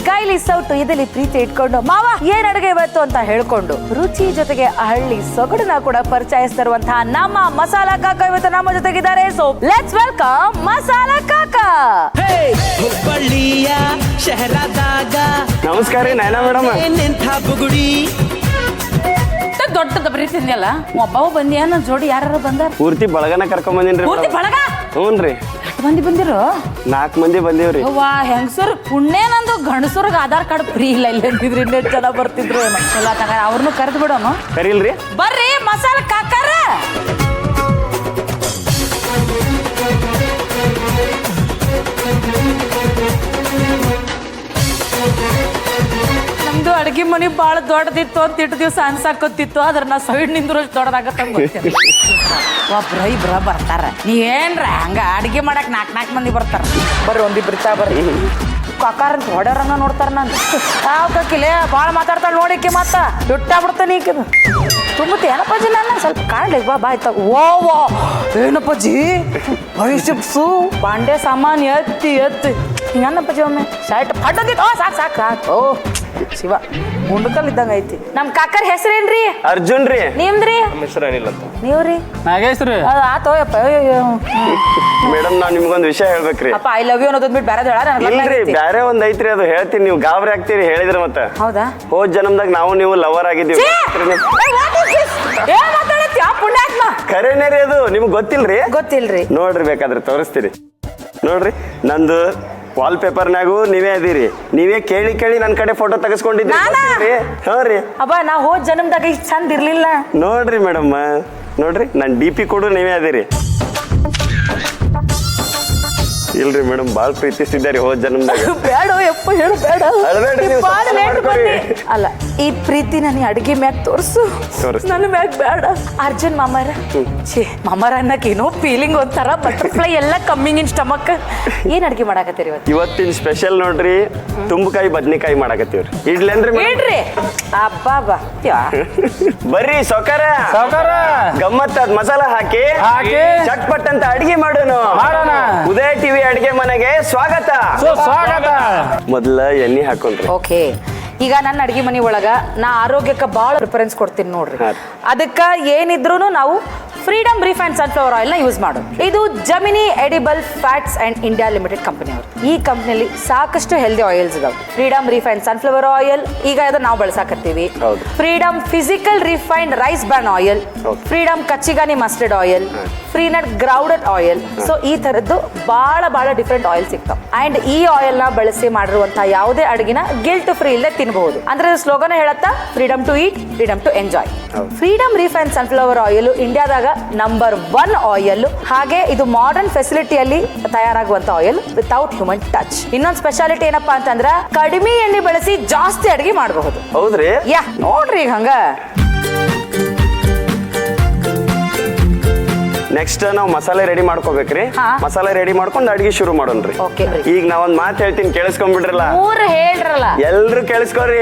ಕೈಲಿ ಸೌಟು ಇದರಲ್ಲಿ ಪ್ರೀತಿ ಇಟ್ಕೊಂಡು ಮಾವ ಏನ್ ಅಡುಗೆ ಇವತ್ತು ಅಂತ ಹೇಳ್ಕೊಂಡು ರುಚಿ ಜೊತೆಗೆ ಹಳ್ಳಿ ಸೊಗಡನ್ನ ಕೂಡ ಪರಿಚಯಿಸ್ತಿರುವಂತಹ ನಮ್ಮ ಮಸಾಲಾ ಕಾಕ ಇವತ್ತು ನಮ್ಮ ಜೊತೆಗಿದ್ದಾರೆ. ಸೊ ಲೆಟ್ಸ್ ವೆಲ್ಕಮ್ ಮಸಾಲಾ ಕಾಕ. ಹುಬ್ಬಳ್ಳಿಯ ಶಹರದಾಗ ನಮಸ್ಕಾರ ರೀ ನಯನಾ ಮೇಡಮ್. ನಿಂತ ಬುಗುಡಿ ದೊಡ್ಡದ ಬರೀತಿದ್ಯಲ್ಲ ಒಬ್ಬವ ಬಂದಿಯ ನನ್ನ ಜೋಡಿ ಯಾರು ಬಂದಾರ? ಪೂರ್ತಿ ಬಳಗನ ಕರ್ಕೊಂಡ್ ಬಂದಿನ್ರಿ. ಪೂರ್ತಿ ಬಳಗ? ಹ್ಞೂನ್ರಿ. ಎಷ್ಟು ಮಂದಿ ಬಂದಿರೋ? 4 ಮಂದಿ ಬಂದೀವ್ರಿ. ವಾ ಹೆಂಗಸರು ಪುಣ್ಯ ನಂದು ಗಂಡಸರ್ಗ ಆಧಾರ್ ಕಾರ್ಡ್ ಫ್ರೀ ಇಲ್ಲ ಇಲ್ಲ ಅಂತಿದ್ರಿ ಇನ್ನೆಷ್ಟು ಜನ ಬರ್ತಿದ್ರು ಏನೋ. ಎಲ್ಲ ತಗ ಅವ್ರನ್ನು ಕರೆದು ಬಿಡೋನು. ಕರೀಲ್ರಿ? ಬರ್ರಿ ಮಸಾಲಾ ಕಾಕಾರ. ನಮ್ದು ಅಡ್ಗೆ ಮನೆ ಭಾಳ ದೊಡ್ಡದಿತ್ತು ಅಂತ ಇಟ್ಟು ದಿವಸ ಅನ್ಸಾಕತ್ತಿತ್ತು ಅದ್ರ ನಾ ಸೈಡ್ ನಿಂದ್ರಷ್ಟು ದೊಡ್ಡದಾಗತ್ತ ಒಬ್ರ ಇಬ್ರ ಬರ್ತಾರ. ನೀವೇನ್ರ ಹಂಗ ಅಡ್ಗೆ ಮಾಡಕ್ 4 ಮಂದಿ ಬರ್ತಾರ. ಬರ್ರಿ ಒಂದಿಬ್ರು ಬರ್ರಿ ಕಾಕಾರ ಅಂತ ಹೊಡ್ಯಾರನ್ನ ನೋಡ್ತಾರ. ನಾನು ಯಾವ ಕಕ್ಕಿಲೆ ಭಾಳ ಮಾತಾಡ್ತಾಳೆ ನೋಡಿಕೆ ಮತ್ತ ಬಿಟ್ಟಾಗ್ಬಿಡ್ತಾನೆ ಈಕಿದು. ತುಂಬತ್ತೆ ಏನಪ್ಪಾಜಿ ನನ್ನ ಸ್ವಲ್ಪ ಕಾಡ್ಲಿ ಬಾ ಆಯ್ತಾ. ಓ ಏನಪ್ಪಾಜಿ ಬೈಸಿಪ್ಸು ಬಾಂಡೆ ಸಾಮಾನು ಎತ್ತಿ ಹಿಂಗನ್ನಪ್ಪಾಜಿ ಒಮ್ಮೆ ಶರ್ಟ್ ಪಟ್ಟೋದಿತ್ತು. ಸಾಕು ಸಾಕು ಸಾಕು. ಓ ಶಿವ ಗುಂಡಕಲ್ ಇದ್ದಂಗ ಐತಿ. ನಮ್ ಕಾಕರ್ ಹೆಸರೇನ್ರಿ? ಅರ್ಜುನ್ ರೀ. ನಿಮ್ದ್ರಿ? ಹೆಸರೇನಿಲ್ಲ ಅಂತ. ನೀವ್ರಿ? ನಾಗೇಶ್ ರೀ. ಅದು ಆತೋಯಪ್ಪ. ಮೇಡಮ್ ನಾವ್ ನಿಮ್ಗೊಂದು ವಿಷಯ ಹೇಳ್ಬೇಕ್ರಿ. ಅಪ್ಪ ಐ ಲವ್ ಯು ಅನ್ನೋದ್ ಬಿಟ್ಟು ಬೇರೆ ಹೇಳ. ಇಲ್ರಿ ಬ್ಯಾರೆ ಒಂದ್ ಐತ್ರಿ, ಅದು ಹೇಳ್ತೀನಿ. ನೀವು ಗಾಬರಿ ಆಗ್ತೀರಿ ಹೇಳಿದ್ರ ಮತ್ತೆ. ಹೌದಾ? ಹೋದ್ ಜನ್ಮದಾಗ ನಾವು ನೀವು ಲವರ್ ಆಗಿದ್ದೀವಿ. ಪುಣ್ಯಾತ್ಮ ಖರೇನೇ ರೀ ಅದು. ನಿಮ್ಗೆ ಗೊತ್ತಿಲ್ರಿ? ಗೊತ್ತಿಲ್ರಿ. ನೋಡ್ರಿ ಬೇಕಾದ್ರೆ ತೋರಿಸ್ತೀರಿ. ನೋಡ್ರಿ ನಂದು ವಾಲ್ ಪೇಪರ್ನಾಗೂ ನೀವೇ ಅದೀರಿ. ನೀವೇ ಕೇಳಿ ಕೇಳಿ ನನ್ನ ಕಡೆ ಫೋಟೋ ತೆಗೆಸ್ಕೊಂಡಿದ್ದೀರಿ. ಹ್ಞೂ ರೀ. ಅಬ್ಬ ನಾ ಹೋದ್ ಜನ್ಮದಾಗ ಇಷ್ಟು ಚಂದ ಇರ್ಲಿಲ್ಲ. ನೋಡ್ರಿ ಮೇಡಮ್ ನೋಡ್ರಿ ನನ್ನ DP ಕೊಡು ನೀವೇ ಅದೀರಿ. ಇಲ್ರಿ ಮೇಡಮ್ ಬಾಳ್ ಪ್ರೀತಿಸಿದ್ದಾರೆ ಹೋದ್ ಜನ್ಮದಾಗ. ಬೇಡ ಯಪ್ಪ ಹೇಳು ಬೇಡ. ಅಲ್ಲ ಈ ಪ್ರೀತಿನ ನೀ ಅಡಿಗೆ ಮ್ಯಾಗ ತೋರ್ಸು, ನನ್ನ ಮ್ಯಾಗ ಬೇಡ. ಅರ್ಜುನ್ ಮಾಮಾರ ಛೇ ಮಾಮಾರ ಅನ್ನಕ್ ಏನೋ ಫೀಲಿಂಗ್ ಒಂಥರ ಬಟರ್ಫ್ಲೈ ಎಲ್ಲ ಕಮ್ಮಿಂಗ್ ಇನ್ ಸ್ಟಮಕ್. ಏನ್ ಅಡಿಗೆ ಮಾಡಾಕತ್ತೀರಿ ಇವತ್ತಿನ ಸ್ಪೆಷಲ್ ನೋಡ್ರಿ ತುಂಬಕಾಯಿ ಬದ್ನಿಕಾಯಿ ಮಾಡಾಕತ್ತೀವ್ರಿ. ಇಡ್ಲೇನ್ರಿ? ಇಡ್ರಿ. ಅಬ್ಬಾ ಬಾ ಬರ್ರಿ ಸೌಕಾರ ಗಮ್ಮತ್ ಮಸಾಲ ಹಾಕಿ ಚಟ್ಪಟ್ ಅಂತ ಅಡಿಗೆ ಮಾಡೋಣ. ಉದಯ ಟಿವಿ ಅಡಿಗೆ ಮನೆಗೆ ಸ್ವಾಗತ. ಮೊದಲ ಎಣ್ಣೆ ಹಾಕೊಂಡ್ರಿ. ಓಕೆ. ಈಗ ನನ್ನ ಅಡಿಗೆ ಮನೆ ಒಳಗ ನಾ ಆರೋಗ್ಯಕ್ಕೆ ಭಾಳ ಪ್ರಿಫರೆನ್ಸ್ ಕೊಡ್ತೀನಿ ನೋಡ್ರಿ. ಅದಕ್ಕ ಏನಿದ್ರು ನಾವು ಫ್ರೀಡಮ್ ರಿಫೈನ್ಡ್ ಸನ್ಫ್ಲವರ್ ಆಯಿಲ್ ನ ಯೂಸ್ ಮಾಡೋದು. ಇದು Gemini edible fats and India limited company ಅವರು. ಈ ಕಂಪನಿಯಲ್ಲಿ ಸಾಕಷ್ಟು ಹೆಲ್ದಿ ಆಯಿಲ್ಸ್ ಇದಾವೆ. ಫ್ರೀಡಮ್ ರಿಫೈನ್ಡ್ ಸನ್ಫ್ಲವರ್ ಆಯಿಲ್ ಈಗ ಇದನ್ನ ನಾವು ಬಳಸಾಕತ್ತೀವಿ. Freedom physical refined rice bran oil, freedom kachi ghani mustard oil, ಫ್ರೀನಟ್ ಗ್ರೌಂಡೆಡ್ ಆಯಿಲ್. ಸೊ ಈ ತರದ್ದು ಬಹಳ ಡಿಫ್ರೆಂಟ್ ಆಯಿಲ್ ಸಿಗ್ತಾವೆ. ಅಂಡ್ ಈ ಆಯಿಲ್ ನ ಬಳಸಿ ಮಾಡಿರುವಂತಹ ಯಾವುದೇ ಅಡುಗೆನ ಗಿಲ್ಟ್ ಫ್ರೀ ಇಲ್ಲದೆ ತಿನ್ನಬಹುದು. ಅಂದ್ರೆ ಸ್ಲೋಗನ್ ಹೇಳತ್ತಾ freedom to eat, freedom to enjoy. Freedom refined sunflower oil ಇಂಡಿಯಾದಾಗ ನಂಬರ್ 1 ಆಯಿಲ್. ಹಾಗೆ ಇದು ಮಾಡರ್ನ್ ಫೆಸಿಲಿಟಿಯಲ್ಲಿ ತಯಾರಾಗುವಂತ ಆಯಿಲ್ ವಿತೌಟ್ ಹ್ಯೂಮನ್ ಟಚ್. ಇನ್ನೊಂದು ಸ್ಪೆಷಾಲಿಟಿ ಏನಪ್ಪಾ ಅಂತಂದ್ರ ಕಡಿಮೆ ಎಣ್ಣೆ ಬಳಸಿ ಜಾಸ್ತಿ ಅಡಿಗೆ ಮಾಡಬಹುದು. ಹೌದ್ರಿ? ಯಾ ನೋಡ್ರಿ ಹಂಗ. ನೆಕ್ಸ್ಟ್ ನಾವು ಮಸಾಲೆ ರೆಡಿ ಮಾಡ್ಕೋಬೇಕ್ರಿ. ಮಸಾಲೆ ರೆಡಿ ಮಾಡ್ಕೊಂಡು ಅಡಿಗೆ ಶುರು ಮಾಡೋಣ್ರಿ. ಈಗ ನಾವೊಂದ್ ಮಾತು ಹೇಳ್ತೀನಿ ಕೇಳಿಸ್ಕೊಂಡ್ಬಿಡ್ರಲ್ಲ. ಹೇಳ್ರಲ್ಲ ಎಲ್ರು ಕೇಳಿಸ್ಕೊರಿ.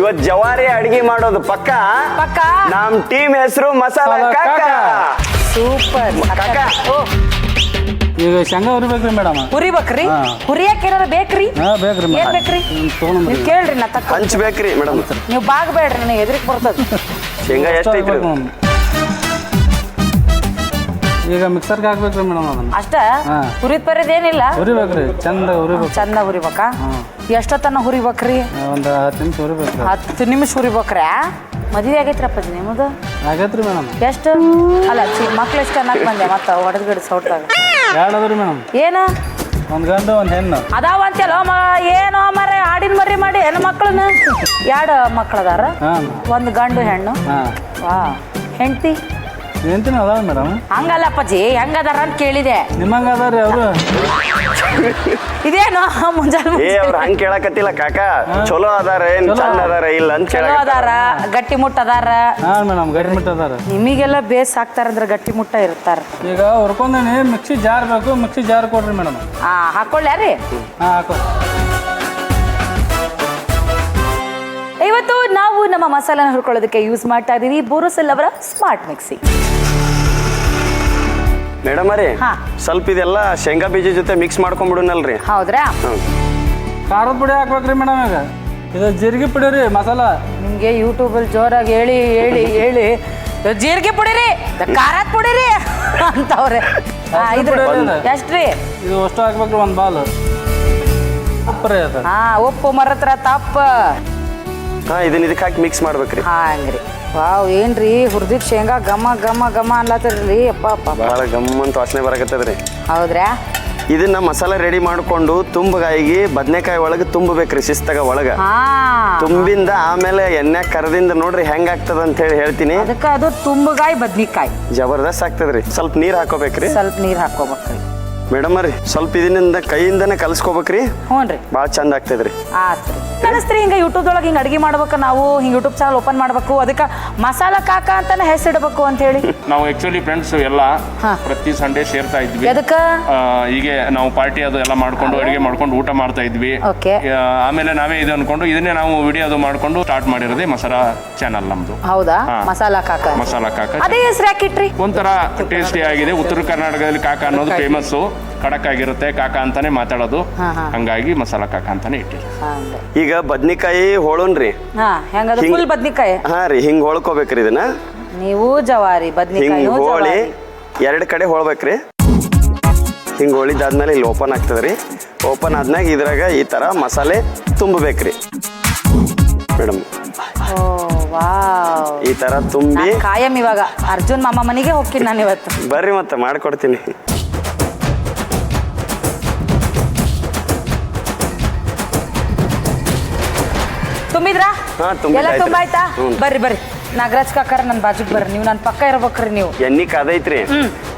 ಇವತ್ ಜವಾರಿ ಅಡಿಗೆ ಮಾಡೋದು ಪಕ್ಕ. ನಮ್ ಟೀಮ್ ಹೆಸರು ಮಸಾಲಾ ಕಾಕ. ಸೂಪರ್ ಕಾಕ. ಈಗ ಶೇಂಗಾ ಹುರಿಬೇಕ್ರಿ ಮೇಡಮ್. ಹುರಿಬೇಕ್ರಿ? ಹುರಿಯಕ್ಕೆ ಏನಾರ ಬೇಕ್ರಿ? ಬೇಕ್ರಿ. ಏನ್ ಬೇಕ್ರಿ? ನೀವು ಕೇಳ್ರಿ ನಾ ತಕ್ಕ ಹಂಚ್ಬೇಕ್ರಿ ಮೇಡಮ್. ನೀವು ಬಾಗ್ಬೇಡ್ರಿ ನನಗೆ ಎದ್ರಿಕ್ ಬರ್ತದ. ಶೇಂಗಾ ಎಷ್ಟು ಐತ್ರಿ? ಈಗ ಮಿಕ್ಸರ್ಗೆ ಹಾಕ್ಬೇಕ್ರಿ ಮೇಡಮ್ ಅದನ್ನ. ಅಷ್ಟ ಹುರಿದ್ ಬರೋದ್ ಏನಿಲ್ಲ. ಹುರಿಬೇಕ್ರಿ ಚಂದ ಹುರಿಬೇಕು. ಚಂದ ಹುರಿಬೇಕಾ? ಎಷ್ಟೊತ್ತನ ಹುರಿಬೇಕ್ರಿ? ಒಂದು 10 ನಿಮಿಷ ಹುರಿಬೇಕ್ರಿ. 10 ನಿಮಿಷ ಹುರಿಬೇಕ್ರಿ. ಮದುವೆ ಆಗೈತ್ರಪ್ಪ ನಿಮ್ಮದು? ಆಗೈತ್ರಿ ಮೇಡಮ್. ಎಷ್ಟು? ಅಲ್ಲ ಮಕ್ಳು ಎಷ್ಟು ಅನ್ನಕ್ ಬಂದೆ ಮತ್ತ ಹೊಡೆದ್ಗಡೆ ಸೌಟ್ದಾಗ? 2 ಅದ್ರಿ ಮೇಡಮ್. ಏನ? 1 ಗಂಡು 1 ಹೆಣ್ಣು ಅದಾವಂತಲ್ಲ. ಏನೋ ಮರ ಆಡಿನ ಮರಿ ಮಾಡಿ ಹೆಣ್ಣು ಮಕ್ಕಳನ್ನ 2 ಮಕ್ಳು ಅದಾರ. 1 ಗಂಡು ಹೆಣ್ಣು. ವಾ ಹೆಂಡತಿ ಹೆಂಡತಿನ ಅದಾವ ಮೇಡಮ್. ಹಂಗಲ್ಲಪ್ಪಜ್ಜಿ ಹೆಂಗದಾರ ಅಂತ ಕೇಳಿದೆ. ನಿಮ್ಮಂಗ ಅದಾರಿ ಅವರು. ಇದೇನು ಮುಂಜಾನೆ ಅವ್ರು ಹಂಗ ಕೇಳಕತ್ತಿಲ್ಲ ಕಾಕ. ಚಲೋ ಅದಾರ ಚಂದ ಅದಾರ ಇಲ್ಲ ಅಂತ ಚಲೋ ಅದಾರ, ಗಟ್ಟಿ ಮುಟ್ಟ ಅದಾರ. ಮೇಡಮ್ ಗಟ್ಟಿ ಮುಟ್ಟ ಅದಾರ. ನಿಮಗೆಲ್ಲ ಬೇಸ್ ಹಾಕ್ತಾರಂದ್ರ ಗಟ್ಟಿ ಮುಟ್ಟ ಇರ್ತಾರ. ಈಗ ಹುರ್ಕೊಂಡೇನಿ ಮಿಕ್ಸಿ ಜಾರ್ ಬೇಕು. ಮಿಕ್ಸಿ ಜಾರ್ ಕೊಡ್ರಿ ಮೇಡಮ್. ಹಾಕೊಳ್ಳ್ಯಾರಿ? ಹಾಕೋ. ಇವತ್ತು ನಾವು ನಮ್ಮ ಮಸಾಲಾನ ಹುರ್ಕೊಳ್ಳೋದಕ್ಕೆ ಯೂಸ್ ಮಾಡ್ತಾ ಇದೀವಿ ಬೋರೋಸಿಲ್ ಅವರ ಸ್ಮಾರ್ಟ್ ಮಿಕ್ಸಿ. ಮೇಡಮ್ ರೀ ಸ್ವಲ್ಪ ಇದೆಲ್ಲ ಶೇಂಗಾ ಬೀಜ ಜೊತೆ ಮಿಕ್ಸ್ ಮಾಡ್ಕೊಂಡ್ಬಿಡುನಲ್ರಿ. ಹೌದ್ರಾ? ಖಾರದ ಪುಡಿ ಹಾಕ್ಬೇಕ್ರಿ ಮೇಡಮ್ ಈಗ ಇದು ಜೀರಿಗೆ ಪುಡಿ ರೀ ಮಸಾಲ ನಿಮ್ಗೆ ಯೂಟ್ಯೂಬಲ್ಲಿ ಜೋರಾಗಿ ಹೇಳಿ ಹೇಳಿ ಹೇಳಿ ಇದು ಜೀರಿಗೆ ಪುಡಿರಿ ಖಾರದ ಪುಡಿರಿ ಅಂತವ್ರೆ ಪುಡಿ ಅದ. ಎಷ್ಟ್ರಿ ಇದು ಅಷ್ಟು ಹಾಕ್ಬೇಕ್ರಿ ಒಂದು ಬಾಲು ಉಪ್ಪು ರೀ ಅದು ಉಪ್ಪು ಮರತ್ರ ತಪ್ಪ ಇದಕ್ಕೆ ಹಾಕಿ ಮಿಕ್ಸ್ ಮಾಡ್ಬೇಕ್ರಿ. ಹಂಗ್ರಿ ವಾವ್ ಏನ್ರಿ ಹುರ್ದಿದ್ ಶೇಂಗಾ ಘಮ ಘಮ ಘಮ ಅನ್ಲತ್ತರ್ರಿ ಅಪ್ಪ ಅಪ್ಪ ಬಹಳ ಗಮ್ಮಂತ ವಾಸನೆ ಬರಕತ್ತದ್ರಿ. ಹೌದ್ರಾ ಇದನ್ನ ಮಸಾಲ ರೆಡಿ ಮಾಡ್ಕೊಂಡು ತುಂಬಗಾಯಿಗೆ ಬದನೆಕಾಯಿ ಒಳಗೆ ತುಂಬಬೇಕ್ರಿ ಶಿಸ್ತಾಗ ಒಳಗ ಹಾ ತುಂಬಿಂದ ಆಮೇಲೆ ಎಣ್ಣೆ ಕರದಿಂದ ನೋಡ್ರಿ ಹೆಂಗ್ ಆಗ್ತದ ಅಂತ ಹೇಳಿ ಹೇಳ್ತೀನಿ. ಅದಕ್ಕ ಅದು ತುಂಬಗಾಯಿ ಬದ್ನಿಕಾಯಿ ಜಬರ್ದಸ್ತ್ ಆಗ್ತದ್ರಿ. ಸ್ವಲ್ಪ ನೀರ್ ಹಾಕೋಬೇಕ್ರಿ. ಸ್ವಲ್ಪ ನೀರ್ ಹಾಕೋಬೇಕ್ರಿ ಮೇಡಮ್ ರೀ ಸ್ವಲ್ಪ ಇದರಿಂದ ಕೈಯಿಂದನೇ ಕಲ್ಸ್ಕೋಬೇಕ್ರಿ. ಹ್ಞೂನ್ರಿ ಭಾಳ ಚಂದ ಆಗ್ತದ್ರಿ. ಆತ್ರಿ ಅನಿಸ್ತ್ರಿ ಹಿಂಗೆ ಯೂಟ್ಯೂಬ್ದೊಳಗೆ ಹಿಂಗೆ ಅಡುಗೆ ಮಾಡ್ಬೇಕು ನಾವು ಹಿಂಗೆ ಯೂಟ್ಯೂಬ್ ಚಾನಲ್ ಓಪನ್ ಮಾಡ್ಬೇಕು ಅದಕ್ಕೆ ಮಸಾಲ ಕಾಕ ಅಂತಾನೆ ಹೆಸರಿಡ್ಬೇಕು ಅಂತ ಹೇಳಿ ನಾವು ಆಕ್ಚುಲಿ ಫ್ರೆಂಡ್ಸ್ ಎಲ್ಲ ಹಾ. ಪ್ರತಿ ಸಂಡೇ ಸೇರ್ತಾ ಇದ್ವಿ. ಎದಕ್ಕ ಹೀಗೆ ನಾವು ಪಾರ್ಟಿ ಅದು ಎಲ್ಲ ಮಾಡ್ಕೊಂಡು ಅಡುಗೆ ಮಾಡ್ಕೊಂಡು ಊಟ ಮಾಡ್ತಾ ಇದ್ವಿ. Okay. ಆಮೇಲೆ ನಾವೇ ಇದು ಅನ್ಕೊಂಡು ಇದನ್ನೇ ನಾವು ವಿಡಿಯೋ ಅದು ಮಾಡ್ಕೊಂಡು ಸ್ಟಾರ್ಟ್ ಮಾಡಿರೋದೇ ಮಸಾಲಾ ಚಾನಲ್ ನಮ್ದು. ಹೌದಾ ಹಾ. ಮಸಾಲ ಕಾಕ ಮಸಾಲ ಕಾಕ ಅದೇ ಹೆಸರು ಯಾಕಿಟ್ರಿ ಒಂಥರ ಟೇಸ್ಟಿ ಆಗಿದೆ. ಉತ್ತರ ಕರ್ನಾಟಕದಲ್ಲಿ ಕಾಕ ಅನ್ನೋದು ಫೇಮಸ್ಸು. ಖಡಕ್ ಆಗಿರುತ್ತೆ ಕಾಕ ಅಂತಾನೆ ಮಾತಾಡೋದು. ಹಾ, ಹಾ. ಹಂಗಾಗಿ ಮಸಾಲ ಕಾಕ ಅಂತಾನೆ ಇಟ್ಟಿರಿ. ಈಗ ಬದ್ನಿಕಾಯಿ ಹೋಳೋನ್ರಿ. ಹಾ ಹೆಂಗದ ಫುಲ್ ಬದ್ನಿಕಾಯಿ ಹಾ ರೀ ಹಿಂಗ್ ಹೊಳ್ಕೋಬೇಕ್ರಿ ಇದನ್ನ. ನೀವು ಜವಾರಿ ಹಿಂಗ್ ಬದ್ನಿಕಾಯಿ ಹೋಳಿ 2 ಕಡೆ ಹೊಳ್ಬೇಕ್ರಿ. ಹಿಂಗ್ ಹೋಳಿದಾದ್ಮೇಲೆ ಇಲ್ಲಿ ಓಪನ್ ಆಗ್ತದ್ರಿ. ಓಪನ್ ಆದ್ಮ್ಯಾಗ ಇದ್ರಾಗ ಈ ತರ ಮಸಾಲೆ ತುಂಬಬೇಕ್ರಿ ಮೇಡಮ್. ವಾವ್ ಈ ತರ ತುಂಬಿ ಕಾಯಂ ಇವಾಗ ಅರ್ಜುನ್ ಮಾಮ ಮನೆಗೆ ಹೋಗ್ತೀನಿ ನಾನು ಇವತ್ತು. ಬರ್ರಿ ಮತ್ತೆ ಮಾಡ್ಕೊಡ್ತೀನಿ. ತುಂಬಿದ್ರಾ ಹಾ, ತುಂಬಿದ್ದು ಎಲ್ಲ ಆಯ್ತ್ರಿ. ತುಂಬಾಯ್ತಾ ಹ್ಞೂ. ಬರ್ರಿ ಬರ್ರಿ ನಾಗರಾಜ್ ಕಾಕಾರ ನನ್ನ ಬಾಜುಗ್ ಬರ್ರಿ ನೀವು ನನ್ನ ಪಕ್ಕ ಇರ್ಬೇಕ್ರಿ ನೀವು. ಎಣ್ಣೆ ಕಾದೈತ್ರಿ.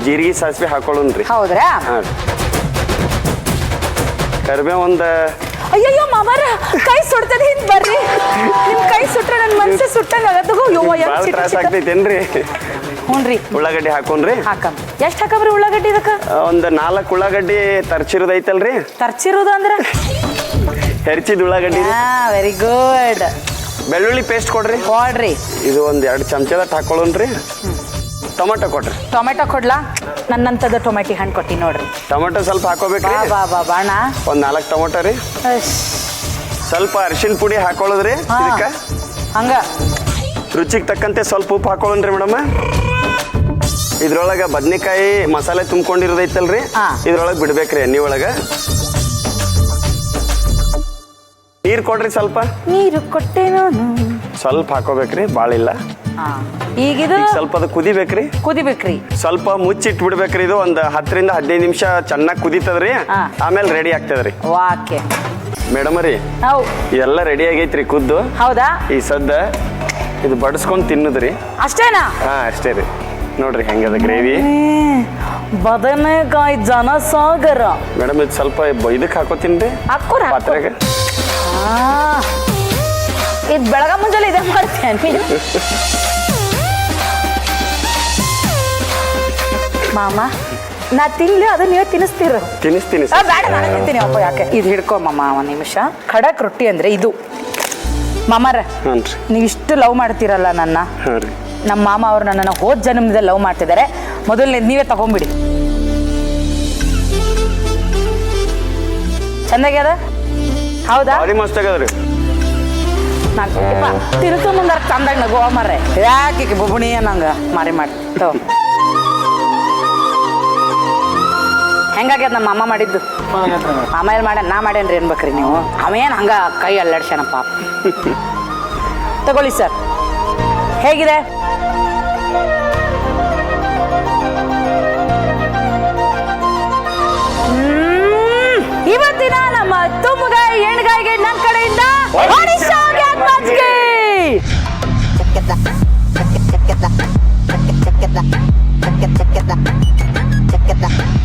ಜೀರಿಗೆ ಸಾಸಿವೆ ಹಾಕೊಳ್ಳೋನ್ರಿ. ಹೌದ್ರಾ ಹಾ ಕರಿಬೇವು ಒಂದ ಅಯ್ಯಯ್ಯೋ ಮಾಮಾರ ಕೈ ಸುಡ್ತದೆ ಹಿಂದ್ ಬರ್ರಿ ನಿಮ್ ಕೈ ಸುಟ್ರೆ ನನ್ನ ಮನ್ಸೆ ಸುಟ್ಟಂಗ ಆಗತ್ತಗೋ ಭಾಳ ತ್ರಾಸ ಆಗ್ತೈತೇನ್ರಿ. ಹ್ಞೂನ್ರಿ ಉಳ್ಳಾಗಡ್ಡಿ ಹಾಕೊಂಡ್ರಿ. ಹಾಕಮ್ ಎಷ್ಟ್ ಹಾಕಬ್ರಿ ಉಳ್ಳಾಗಡ್ಡಿ ಇದಕ್ಕ ಒಂದ್ 4 ಉಳ್ಳಾಗಡ್ಡಿ ತರ್ಚಿರೋದ್ ಐತಲ್ರಿ. ತರ್ಚಿರೋದು ಅಂದ್ರ ಹೆರ್ಚಿದ ಉಳ್ಳಾಗಡ್ಡಿ. ವೆರಿ ಗುಡ್ ಬೆಳ್ಳುಳ್ಳಿ ಪೇಸ್ಟ್ ಕೊಡ್ರಿ. ಕೊಡ್ರಿ ಇದು ಒಂದ್ 2 ಚಮಚದ ಹಾಕೊಳ್ಳೋನ್ರಿ. ಟೊಮೆಟೊ ಕೊಡ್ರಿ. ಟೊಮೆಟೊ ಕೊಡ್ಲಾ ನನ್ನಂತದ ಟೊಮೆಟೊ ಹಣ್ಣು ಕೊಟ್ಟಿ ನೋಡ್ರಿ. ಟೊಮೆಟೊ ಸ್ವಲ್ಪ ಹಾಕೋಬೇಕ್ರಿ. ಬಾ ಬಾ ಬಾ ಬಾಣ ಒಂದ್ 4 ಟೊಮೆಟೊ ರೀ. ಸ್ವಲ್ಪ ಅರಿಶಿನ ಪುಡಿ ಹಾಕೊಳ್ಳೋದ್ರಿ. ಹಾ. ಇದಕ್ಕ ಹಂಗ ರುಚಿಗೆ ತಕ್ಕಂತೆ ಸ್ವಲ್ಪ ಉಪ್ಪು ಹಾಕೊಳ್ಳೋನ್ರಿ ಮೇಡಮ್. ಇದ್ರೊಳಗ ಬದ್ನಿಕಾಯಿ ಮಸಾಲೆ ತುಂಬ್ಕೊಂಡಿರೋದೈತಲ್ರಿ. ಹಾ. ಇದ್ರೊಳಗೆ ಬಿಡ್ಬೇಕ್ರಿ ಎಣ್ಣೆ ಒಳಗ. ನೀರ್ ಕೊಡ್ರಿ. ಸ್ವಲ್ಪ ನೀರು ಕೊಟ್ಟೆ ನಾನು ಸ್ವಲ್ಪ ಹಾಕೋಬೇಕ್ರಿ. ಭಾಳ ಇಲ್ಲ. ಈಗಿದು ಈಗ ಸ್ವಲ್ಪ ಅದು ಕುದಿಬೇಕ್ರಿ. ಕುದಿಬೇಕ್ರಿ. ಸ್ವಲ್ಪ ಮುಚ್ಚಿಟ್ ಬಿಡ್ಬೇಕ್ರಿ. ಇದು ಒಂದ್ 10 ರಿಂದ 15 ನಿಮಿಷ ಚೆನ್ನಾಗಿ ಕುದಿತದ್ರಿ. ಹಾ. ಆಮೇಲೆ ರೆಡಿ ಆಗ್ತದ್ರಿ. ವಾಕೆ ಮೇಡಮ್ ರೀ ಹೌ ಎಲ್ಲ ರೆಡಿ ಆಗೈತ್ರಿ ಕುದ್ದು. ಹೌದಾ ಈ ಸದ್ದ ಇದು ಬಡಿಸ್ಕೊಂಡ್ ತಿನ್ನದ್ರಿ. ಅಷ್ಟೇನಾ ಹಾ ಅಷ್ಟೇ ರೀ. ನೋಡ್ರಿ ಹೆಂಗದ ಗ್ರೇವಿ. ಬದನೆಕಾಯಿ ಜನಸಾಗರ ಮೇಡಮ್ ಇದು ಸ್ವಲ್ಪ ಇದಕ್ಕೆ ಹಾಕೋತೀನ್ರಿ ಹಾಕೋರ ಪಾತ್ರೆಗೆ. ಇದು ಬೆಳಗ ಮುಂಜಾನೆ ಇದೆ ಮಾಡ್ತೇನೆ ಮಾಮ ನಾ ತಿನ್ಲಿ ಅದು ನೀವೇ ತಿನ್ನಿಸ್ತೀರ. ತಿನ್ನಿಸ್ತೀನಿ. ಬೇಡ ನಾನು ತಿಂತೀನಿ ಅಪ್ಪ ಯಾಕೆ ಇದು ಹಿಡ್ಕೊ ಮಾಮ ಒಂದು ನಿಮಿಷ. ಖಡಕ್ ರೊಟ್ಟಿ ಅಂದ್ರೆ ಇದು ಮಾಮಾರ ಹಾಂ ರೀ. ನೀವು ಇಷ್ಟು ಲವ್ ಮಾಡ್ತೀರಲ್ಲ ನನ್ನ. ಹಾಂ ರೀ. ನಮ್ಮ ಮಾಮ ಅವ್ರು ನನ್ನನ್ನು ಹೋದ ಜನ್ಮದಲ್ಲಿ ಲವ್ ಮಾಡ್ತಿದ್ದಾರೆ. ಮೊದಲನೇ ನೀವೇ ತಗೊಂಬಿಡಿ. ಚಂದಾಗ್ಯದ ಹೌದಾ ಭಾರಿ ಮಸ್ತ್ ಆಗದ್ರಿ. ತಿರುತು ಮುಂದಾರ ಚಂದಾಗ ನಗುವ ಮರ್ರೆ ಯಾಕೆ ಬುಬುಣಿ ನಂಗೆ ಮಾರಿ ಮಾಡಿ ಹೆಂಗಾಗ್ಯದ ನಮ್ಮ ಅಮ್ಮ ಮಾಡಿದ್ದು. ಮಾಮ ಎಲ್ಲಿ ಮಾಡ್ಯಾನ ನಾ ಮಾಡ್ಯಾನ್ರಿ ಅನ್ಬೇಕ್ರಿ ನೀವು. ಅವೇನು ಹಂಗ ಕೈ ಅಲ್ಲಾಡ್ಸ್ಯಾನ ಪಾಪ. ತಗೊಳ್ಳಿ ಸರ್ ಹೇಗಿದೆ. ಇವತ್ತಿನ ನಮ್ಮ ತುಂಬಗಾಯಿ ಎಣ್ಗಾಯಿಗೆ ನನ್ನ ಕಡೆಯಿಂದ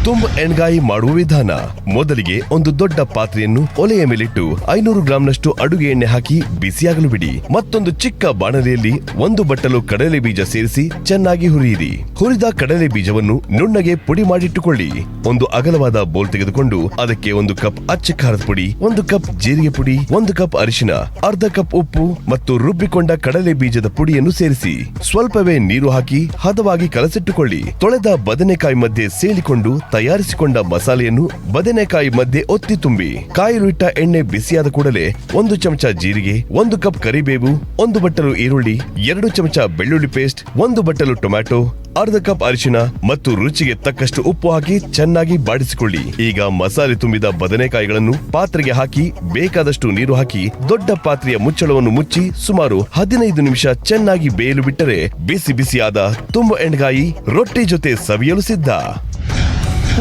ತುಂಬ ಎಣ್ಗಾಯಿ ಮಾಡುವ ವಿಧಾನ. ಮೊದಲಿಗೆ ಒಂದು ದೊಡ್ಡ ಪಾತ್ರೆಯನ್ನು ಒಲೆಯ ಮೇಲಿಟ್ಟು 500 ಗ್ರಾಂನಷ್ಟು ಅಡುಗೆ ಎಣ್ಣೆ ಹಾಕಿ ಬಿಸಿಯಾಗಲು ಬಿಡಿ. ಮತ್ತೊಂದು ಚಿಕ್ಕ ಬಾಣಲೆಯಲ್ಲಿ 1 ಬಟ್ಟಲು ಕಡಲೆ ಬೀಜ ಸೇರಿಸಿ ಚೆನ್ನಾಗಿ ಹುರಿಯಿರಿ. ಹುರಿದ ಕಡಲೆ ಬೀಜವನ್ನು ನುಣ್ಣಗೆ ಪುಡಿ ಮಾಡಿಟ್ಟುಕೊಳ್ಳಿ. ಒಂದು ಅಗಲವಾದ ಬೋಲ್ ತೆಗೆದುಕೊಂಡು ಅದಕ್ಕೆ 1 ಕಪ್ ಅಚ್ಚ ಖಾರದ ಪುಡಿ, 1 ಕಪ್ ಜೀರಿಗೆ ಪುಡಿ, 1 ಕಪ್ ಅರಿಶಿನ, ಅರ್ಧ ಕಪ್ ಉಪ್ಪು ಮತ್ತು ರುಬ್ಬಿಕೊಂಡ ಕಡಲೆ ಬೀಜದ ಪುಡಿಯನ್ನು ಸೇರಿಸಿ ಸ್ವಲ್ಪವೇ ನೀರು ಹಾಕಿ ಹದವಾಗಿ ಕಲಸಿಟ್ಟುಕೊಳ್ಳಿ. ತೊಳೆದ ಬದನೆಕಾಯಿ ಮಧ್ಯೆ ಸೇರಿಕೊಂಡು ತಯಾರಿಸಿಕೊಂಡ ಮಸಾಲೆಯನ್ನು ಬದನೆಕಾಯಿ ಮಧ್ಯೆ ಒತ್ತಿ ತುಂಬಿ ಕಾಯಲು ಇಟ್ಟ ಎಣ್ಣೆ ಬಿಸಿಯಾದ ಕೂಡಲೇ 1 ಚಮಚ ಜೀರಿಗೆ, 1 ಕಪ್ ಕರಿಬೇವು, 1 ಬಟ್ಟಲು ಈರುಳ್ಳಿ, 2 ಚಮಚ ಬೆಳ್ಳುಳ್ಳಿ ಪೇಸ್ಟ್, 1 ಬಟ್ಟಲು ಟೊಮ್ಯಾಟೊ, ಅರ್ಧ ಕಪ್ ಅರಿಶಿನ ಮತ್ತು ರುಚಿಗೆ ತಕ್ಕಷ್ಟು ಉಪ್ಪು ಹಾಕಿ ಚೆನ್ನಾಗಿ ಬಾಡಿಸಿಕೊಳ್ಳಿ. ಈಗ ಮಸಾಲೆ ತುಂಬಿದ ಬದನೆಕಾಯಿಗಳನ್ನು ಪಾತ್ರೆಗೆ ಹಾಕಿ ಬೇಕಾದಷ್ಟು ನೀರು ಹಾಕಿ ದೊಡ್ಡ ಪಾತ್ರೆಯ ಮುಚ್ಚಳವನ್ನು ಮುಚ್ಚಿ ಸುಮಾರು 15 ನಿಮಿಷ ಚೆನ್ನಾಗಿ ಬೇಯಲು ಬಿಟ್ಟರೆ ಬಿಸಿ ಬಿಸಿಯಾದ ತುಂಬ ಎಣ್ಗಾಯಿ ರೊಟ್ಟಿ ಜೊತೆ ಸವಿಯಲು ಸಿದ್ಧ.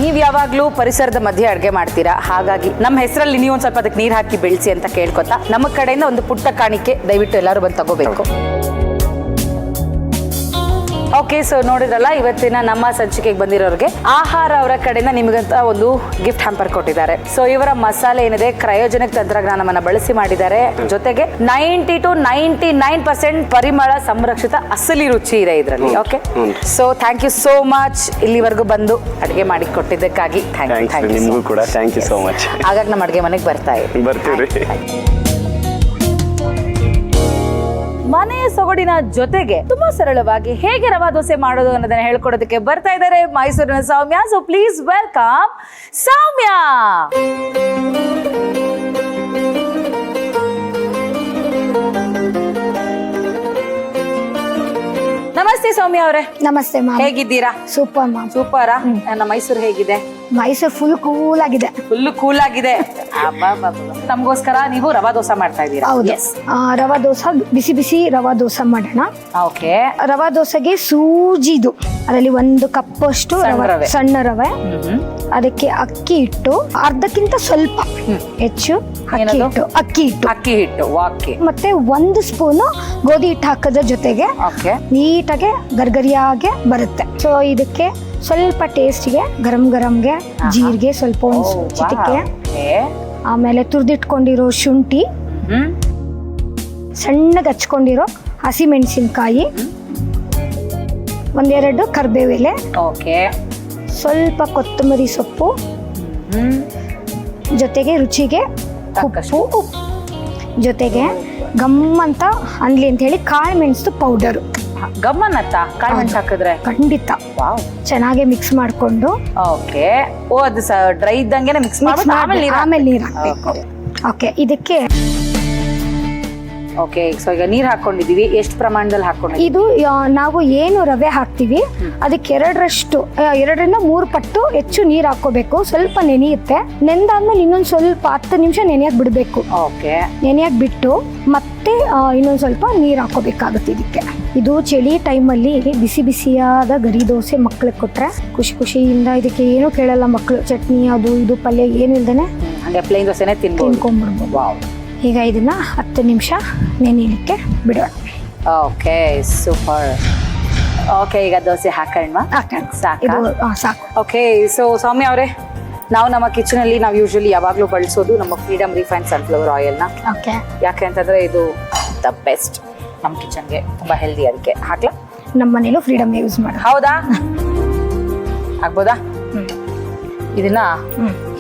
ನೀವ್ ಯಾವಾಗ್ಲೂ ಪರಿಸರದ ಮಧ್ಯೆ ಅಡ್ಗೆ ಮಾಡ್ತೀರಾ, ಹಾಗಾಗಿ ನಮ್ಮ ಹೆಸರಲ್ಲಿ ನೀವು ಒಂದ್ ಸ್ವಲ್ಪ ಅದಕ್ಕೆ ನೀರ್ ಹಾಕಿ ಬೆಳೆಸಿ ಅಂತ ಕೇಳ್ಕೊತಾ ನಮ್ಮ ಕಡೆಯಿಂದ ಒಂದು ಪುಟ್ಟ ಕಾಣಿಕೆ ದಯವಿಟ್ಟು ಎಲ್ಲರೂ ಬಂದು ತಗೋಬೇಕು. ಓಕೆ, ಸೊ ನೋಡಿದ್ರಲ್ಲ, ಇವತ್ತಿನ ನಮ್ಮ ಸಂಚಿಕೆಗೆ ಬಂದಿರೋರಿಗೆ ಆಹಾರ ಅವರ ಕಡೆಯಿಂದ ನಿಮಗಂತ ಒಂದು ಗಿಫ್ಟ್ ಹ್ಯಾಂಪರ್ ಕೊಟ್ಟಿದ್ದಾರೆ. ಸೊ ಇವರ ಮಸಾಲೆ ಏನಿದೆ ಕ್ರಯೋಜನಿಕ್ ತಂತ್ರಜ್ಞಾನವನ್ನ ಬಳಸಿ ಮಾಡಿದ್ದಾರೆ. ಜೊತೆಗೆ 90 to 99% ಪರಿಮಳ ಸಂರಕ್ಷಿತ ಅಸಲಿ ರುಚಿ ಇದೆ ಇದರಲ್ಲಿ. Okay, so thank you so much ಇಲ್ಲಿವರೆಗೂ ಬಂದು ಅಡುಗೆ ಮಾಡಿ ಕೊಟ್ಟಿದ್ದಕ್ಕಾಗಿ. ನಿಮಗೂ ಕೂಡ ಥ್ಯಾಂಕ್ ಯು ಸೋ ಮಚ್. ಹಾಗಾಗಿ ನಮ್ಮ ಅಡುಗೆ ಮನೆಗೆ ಬರ್ತೀವಿ. ಮನೆಯ ಸೊಗಡಿನ ಜೊತೆಗೆ ತುಂಬಾ ಸರಳವಾಗಿ ಹೇಗೆ ರವಾ ದೋಸೆ ಮಾಡೋದು ಅನ್ನೋದನ್ನ ಹೇಳ್ಕೊಡೋದಕ್ಕೆ ಬರ್ತಾ ಇದ್ದಾರೆ ಮೈಸೂರಿನ Soumya. So please welcome Soumya. ನಮಸ್ತೆ ಸೌಮ್ಯ ಅವರೇ. ನಮಸ್ತೆ ಮ್ಯಾಮ್. ಹೇಗಿದ್ದೀರಾ? Super ma'am. ಸೂಪರಾ? ನನ್ನ ಮೈಸೂರು ಹೇಗಿದೆ? ಮೈಸೂರು ಫುಲ್ ಕೂಲ್ ಆಗಿದೆ. ಫುಲ್ ಕೂಲ್ ಆಗಿದೆ. ನಮಗೋಸ್ಕರ ನೀವು ರವಾ ದೋಸೆ ಮಾಡ್ತಾ ಇದ್ದೀರಾ? ಹೌದು. ರವಾ ದೋಸೆ, ಬಿಸಿ ಬಿಸಿ ರವಾ ದೋಸೆ ಮಾಡೋಣ. ಓಕೆ. ರವಾ ದೋಸೆಗೆ ಸೂಜಿದು ಅದರಲ್ಲಿ 1 ಕಪ್ ಅಷ್ಟು ಸಣ್ಣ ರವೆ, ಅದಕ್ಕೆ ಅಕ್ಕಿ ಹಿಟ್ಟು ಅರ್ಧಕ್ಕಿಂತ ಸ್ವಲ್ಪ ಹೆಚ್ಚು ಅಕ್ಕಿ ಹಿಟ್ಟು ಓಕೆ, ಮತ್ತೆ 1 ಸ್ಪೂನು ಗೋಧಿ ಹಿಟ್ಟು ಹಾಕೋದ್ರ ಜೊತೆಗೆ ನೀಟಾಗಿ ಗರ್ಗರಿಯಾಗೆ ಬರುತ್ತೆ. ಸೊ ಇದಕ್ಕೆ ಸ್ವಲ್ಪ ಟೇಸ್ಟ್ಗೆ ಗರಂಗೆ ಜೀರಿಗೆ ಸ್ವಲ್ಪ ಚಿಟಿಕೆ, ಆಮೇಲೆ ತುರಿದಿಟ್ಕೊಂಡಿರೋ ಶುಂಠಿ, ಸಣ್ಣಗೆ ಹಚ್ಕೊಂಡಿರೋ ಹಸಿ ಮೆಣಸಿನ್ಕಾಯಿ, 1-2 ಕರ್ಬೇವು ಎಲೆ, ಸ್ವಲ್ಪ ಕೊತ್ತಂಬರಿ ಸೊಪ್ಪು, ಜೊತೆಗೆ ರುಚಿಗೆ ಉಪ್ಪು, ಜೊತೆಗೆ ಗಮ್ಮಂತ ಅನ್ಲಿ ಅಂತ ಹೇಳಿ ಕಾಳು ಮೆಣಸು ಪೌಡರ್. ಗಮ್ಮನತ್ತ ಕಾಳು ಮೆಣಸು ಹಾಕಿದ್ರೆ ಖಂಡಿತ ಚೆನ್ನಾಗಿ ಮಿಕ್ಸ್ ಮಾಡ್ಕೊಂಡು. ಓಕೆ. ಓ, ಅದು ಡ್ರೈ ಇದ್ದಂಗೆ ಮಿಕ್ಸ್ ಮಾಡಿ ಆಮೇಲೆ ನೀರು ಹಾಕ್ಬೇಕು. ಓಕೆ, ಇದಕ್ಕೆ ಓಕೆ. ಸೊ ಈಗ ನೀರು ಹಾಕೊಂಡಿದೀವಿ. ಎಷ್ಟು ಪ್ರಮಾಣದಲ್ಲಿ ಹಾಕೊಂಡಿದ್ದೀವಿ? ಇದು ನಾವು ಏನು ರವೆ ಹಾಕ್ತಿವಿ ಅದಕ್ಕೆ 2ರಿಂದ 3 ಪಟ್ಟು ಹೆಚ್ಚು ನೀರು ಹಾಕೋಬೇಕು. ಸ್ವಲ್ಪ ನೆನೆಯುತ್ತೆ. ನೆಂದಾದ್ಮೇಲೆ ಇನ್ನೊಂದು ಸ್ವಲ್ಪ 10 ನಿಮಿಷ ನೆನೆಯಕ್ಕೆ ಬಿಡಬೇಕು. ಓಕೆ. ನೆನೆಯಕ್ಕೆ ಬಿಟ್ಟು ಮತ್ತೆ ಇನ್ನೊಂದು ಸ್ವಲ್ಪ ನೀರು ಹಾಕೋಬೇಕಾಗುತ್ತೆ ಇದಕ್ಕೆ. ಇದು ಚಳಿ ಟೈಮಲ್ಲಿ ಬಿಸಿ ಬಿಸಿಯಾದ ಗರಿ ದೋಸೆ ಮಕ್ಳಿಗೆ ಕೊಟ್ರೆ ಖುಷಿಯಿಂದ ಇದಕ್ಕೆ ಏನೂ ಕೇಳಲ್ಲ ಮಕ್ಕಳು. ಚಟ್ನಿ ಅದು ಇದು ಪಲ್ಯ ಏನು ಇಲ್ದೇನೆ ಹಾಗೆ ಪ್ಲೇನ್ ದೋಸೆನೇ ತಿನ್ಕೊಂಡ್ಬಿಡ್ಬೋದು. ಈಗ ಇದನ್ನ 10 ನಿಮಿಷ ನೆನೆಯಲಿಕ್ಕೆ ಬಿಡೋಣ. Okay, super. ಓಕೆ, ಈಗ ದೋಸೆ ಹಾಕೋಣ. ಸಾಕು. ಓಕೆ, ಸೊ ಸೌಮ್ಯ ಅವರೇ, ನಾವು ನಮ್ಮ ಕಿಚನಲ್ಲಿ ನಾವು ಯೂಶಲಿ ಯಾವಾಗಲೂ ಬಳಸೋದು ನಮ್ಮ ಫ್ರೀಡಮ್ ರಿಫೈನ್ಡ್ ಸನ್ಫ್ಲವರ್ ಆಯಿಲ್ನ. ಓಕೆ. ಯಾಕೆ ಅಂತಂದ್ರೆ ಇದು ದ ಬೆಸ್ಟ್ ನಮ್ಮ ಕಿಚನ್ಗೆ, ತುಂಬಾ ಹೆಲ್ದಿ. ಅದಕ್ಕೆ ಹಾಕ್ಲಾ? ನಮ್ಮ ಮನೇಲೂ ಫ್ರೀಡಮ್ ಯೂಸ್ ಮಾಡಿ. ಹೌದಾ? ಆಗ್ಬೋದಾ? ಇದನ್ನ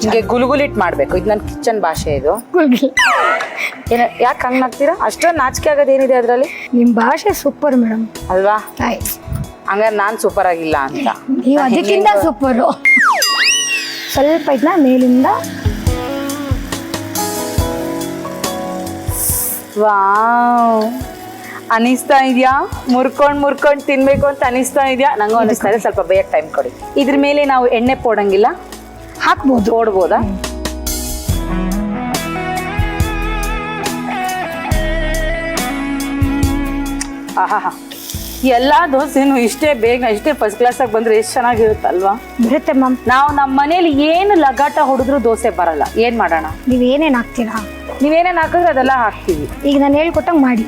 ಹಿಂಗೆ ಗುಲ್ಗುಲಿಟ್ ಮಾಡ್ಬೇಕು. ಇದು ನನ್ನ ಕಿಚನ್ ಭಾಷೆ. ಇದು ಯಾಕೆ ಹಂಗ್ ನಾಗ್ತೀರಾ? ಅಷ್ಟೊಂದು ನಾಚಿಕೆ ಆಗೋದೇನಿದೆ ಅದರಲ್ಲಿ? ನಿಮ್ ಭಾಷೆ ಸೂಪರ್ ಮೇಡಮ್ ಅಲ್ವಾ? ಹಂಗಾರೆ ನಾನ್ ಸೂಪರ್ ಆಗಿಲ್ಲ ಅಂತ. ನೀವು ಅದಕ್ಕಿಂತ ಸೂಪರು. ಸ್ವಲ್ಪ ಇದನ್ನ ಮೇಲಿಂದ ವಾವ್ ಅನಿಸ್ತಾ ಇದೆಯಾ? ಮುರ್ಕೊಂಡ್ ತಿನ್ಬೇಕು ಅಂತ ಅನಿಸ್ತಾ ಇದೆಯಾ? ನಂಗೂ ಅನಿಸ್ತಾ ಇದೆ. ಸ್ವಲ್ಪ ಬೇಗ ಟೈಮ್ ಕೊಡಿ. ಇದ್ರ ಮೇಲೆ ನಾವು ಎಣ್ಣೆ ಪೋಡಂಗಿಲ್ಲ, ಹಾಕ್ಬೋದು. ಓಡ್ಬೋದಾ? ಆಹಾ, ಎಲ್ಲಾ ದೋಸೆನು ಇಷ್ಟೇ ಬೇಗ ಇಷ್ಟೇ ಫಸ್ಟ್ ಕ್ಲಾಸ್ ಆಗಿ ಬಂದ್ರೆ ಎಷ್ಟು ಚೆನ್ನಾಗಿರುತ್ತಲ್ವಾ? ಬರುತ್ತೆ ಮ್ಯಾಮ್. ನಾವು ನಮ್ಮ ಮನೇಲಿ ಏನು ಲಗಾಟ ಹೊಡೆದ್ರು ದೋಸೆ ಬರಲ್ಲ. ಏನ್ ಮಾಡೋಣ? ನೀವೇನೇನ್ ಹಾಕ್ತೀರಾ? ನೀವೇನೇನ್ ಹಾಕಿದ್ರೆ ಅದೆಲ್ಲ ಹಾಕ್ತೀವಿ. ಈಗ ನಾನು ಹೇಳ್ಕೊಟ್ಟಂಗ್ ಮಾಡಿ.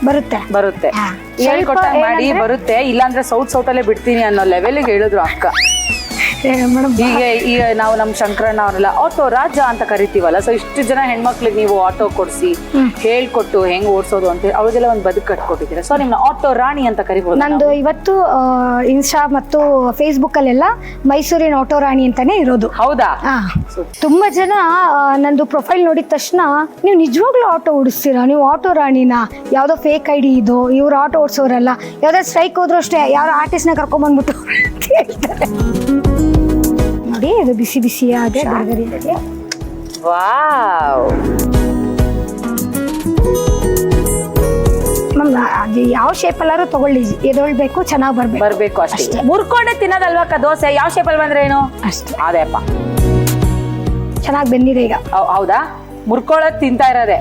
ಬರುತ್ತೆ ಹೇಳ್ಕೊಟ್ಟಂಗ್ ಮಾಡಿ ಬರುತ್ತೆ. ಇಲ್ಲಾಂದ್ರೆ ಸೌಟಲ್ಲೇ ಬಿಡ್ತೀನಿ ಅನ್ನೋ ಲೆವೆಲ್ಗೆ ಹೇಳಿದ್ರು ಅಕ್ಕ. ಈಗ ನಾವು ನಮ್ಮ ಶಂಕರಣ್ಣ ಅವರೆಲ್ಲ ಆಟೋ ರಾಜ ಅಂತ ಕರಿತೀವಲ್ಲ. ಸೊ ಇಷ್ಟು ಜನ ಹೆಣ್ಮಕ್ಳಿಗೆ ನೀವು ಆಟೋ ಕೊಡಿಸಿ ಹೇಳ್ಕೊಟ್ಟು ಹೆಂಗ್ ಓಡಿಸೋದು ಅಂತ ಅವ್ರಿಗೆಲ್ಲ ಒಂದು ಬದುಕು ಕಟ್ಕೊಟ್ಟಿದ್ದೀರಾ. ಸೊ ನಿಮ್ನ ಆಟೋ ರಾಣಿ ಅಂತ ಕರಿಬಹುದು. ನಂದು ಇವತ್ತು ಇನ್ಸ್ಟಾ ಮತ್ತು ಫೇಸ್ಬುಕ್ ಅಲ್ಲೆಲ್ಲ ಮೈಸೂರಿನ ಆಟೋ ರಾಣಿ ಅಂತಾನೆ ಇರೋದು. ಹೌದಾ? ತುಂಬಾ ಜನ ನಂದು ಪ್ರೊಫೈಲ್ ನೋಡಿದ ತಕ್ಷಣ ನೀವು ನಿಜವಾಗ್ಲೂ ಆಟೋ ಓಡಿಸ್ತೀರಾ, ನೀವು ಆಟೋ ರಾಣಿನ, ಯಾವ್ದೋ ಫೇಕ್ ಐಡಿ ಇದು, ಇವ್ರು ಆಟೋ ಓಡಿಸೋರಲ್ಲ, ಯಾವ್ದಾದ್ರು ಸ್ಟ್ರೈಕ್ ಹೋದ್ರು ಅಷ್ಟೇ ಯಾರೋ ಆರ್ಟಿಸ್ಟ್ ನ ಕರ್ಕೊಂಡ್ ಬಂದ್ಬಿಟ್ಟು ಅಂತ ಹೇಳ್ತಾರೆ. ಇದು ಬಿಸಿ ಬಿಸಿಯಾದ ಗರಿ ಇದೆ. ವಾವ್, ಮ್ಯಾಮ್ ಅದು ಯಾವ ಶೇಪಲ್ಲಾರು ತಗೊಳ್ಳಿ, ಎದೊಳ್ಬೇಕು ಚೆನ್ನಾಗಿ ಬರ್ಬೇಕು ಅಷ್ಟೇ. ಮುರ್ಕೊಂಡೆ ತಿನ್ನೋದಲ್ವಾ ದೋಸೆ, ಯಾವ ಶೇಪಲ್ಲಿ ಬಂದ್ರೆ ಏನು ಅಷ್ಟೇ. ಅದೇಪ್ಪ, ಚೆನ್ನಾಗಿ ಬೆಂದಿದೆ ಈಗ. ಹೌದಾ, ಮುರ್ಕೊಳ್ಳೋದು ತಿಂತಾ ಇರೋದೆ